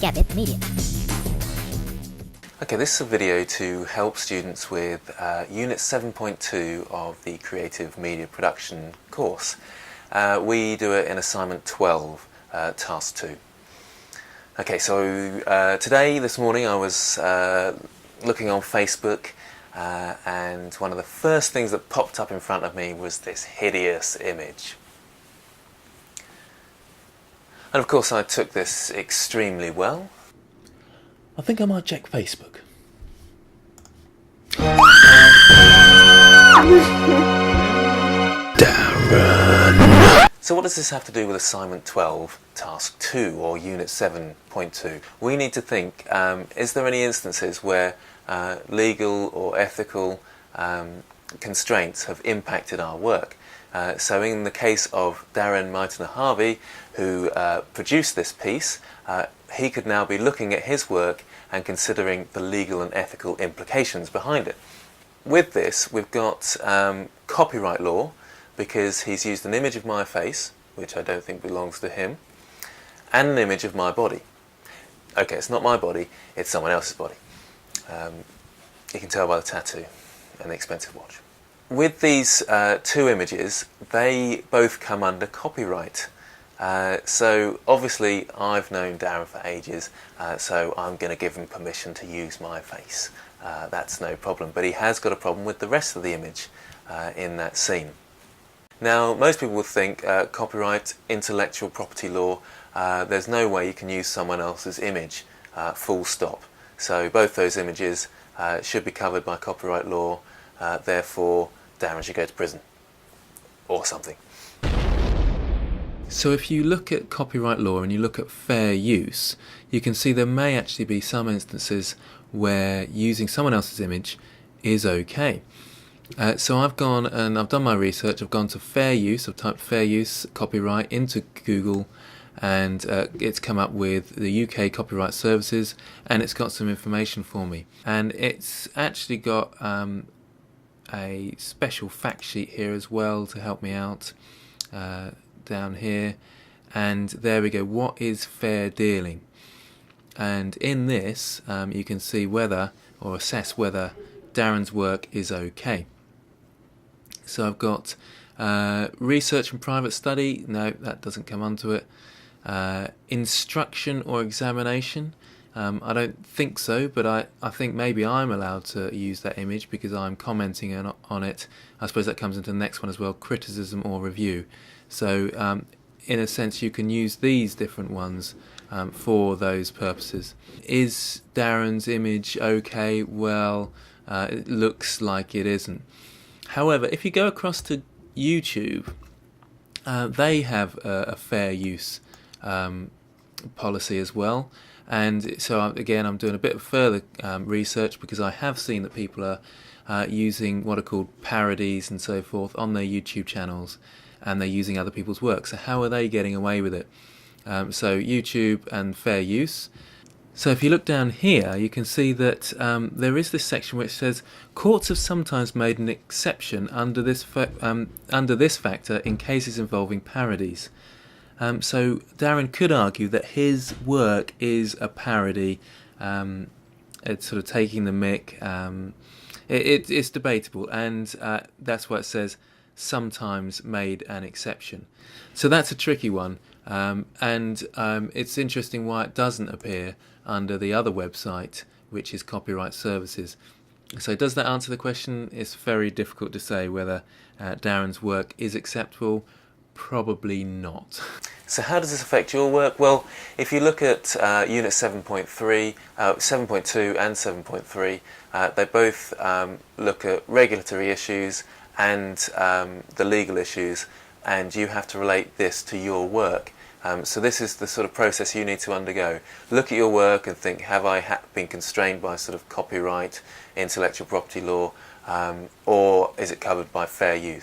Get the media. Okay, this is a video to help students with Unit 7.2 of the Creative Media Production course. We do it in Assignment 12, Task 2. Okay, so this morning I was looking on Facebook and one of the first things that popped up in front of me was this hideous image. And of course I took this extremely well. I think I might check Facebook. Darren! So what does this have to do with Assignment 12, Task 2, or Unit 7.2? We need to think, is there any instances where legal or ethical constraints have impacted our work? So in the case of Darren Harvey, who produced this piece, he could now be looking at his work and considering the legal and ethical implications behind it. With this, we've got copyright law, because he's used an image of my face, which I don't think belongs to him, and an image of my body. Okay, it's not my body, it's someone else's body. You can tell by the tattoo and the expensive watch. With these two images, they both come under copyright. So obviously I've known Darren for ages, so I'm going to give him permission to use my face. That's no problem, but he has got a problem with the rest of the image in that scene. Now most people would think copyright, intellectual property law, there's no way you can use someone else's image, full stop. So both those images should be covered by copyright law, therefore Darren should go to prison or something. So if you look at copyright law and you look at fair use, you can see there may actually be some instances where using someone else's image is okay. So I've gone and I've done my research, I've gone to fair use, I've typed fair use copyright into Google, and it's come up with the UK Copyright Services, and it's got some information for me. And it's actually got a special fact sheet here as well to help me out down here, and there we go. What is fair dealing? And in this you can see whether, or assess whether, Darren's work is okay. So I've got research and private study. No, that doesn't come onto it. Instruction or examination. I don't think so, but I think maybe I'm allowed to use that image because I'm commenting on it. I suppose that comes into the next one as well, criticism or review. So in a sense you can use these different ones for those purposes. Is Darren's image okay? Well, it looks like it isn't. However, if you go across to YouTube, they have a fair use policy as well. And so again, I'm doing a bit of further research because I have seen that people are using what are called parodies and so forth on their YouTube channels, and they're using other people's work. So how are they getting away with it? So YouTube and fair use. So if you look down here, you can see that there is this section which says courts have sometimes made an exception under this factor in cases involving parodies. So Darren could argue that his work is a parody. It's sort of taking the mick. It's debatable, and that's why it says sometimes made an exception. So that's a tricky one, and it's interesting why it doesn't appear under the other website, which is Copyright Services. So does that answer the question? It's very difficult to say whether Darren's work is acceptable. Probably not. So how does this affect your work? Well, if you look at Unit 7.3, 7.2 and 7.3, they both look at regulatory issues and the legal issues, and you have to relate this to your work. So this is the sort of process you need to undergo. Look at your work and think, have I been constrained by sort of copyright, intellectual property law, or is it covered by fair use?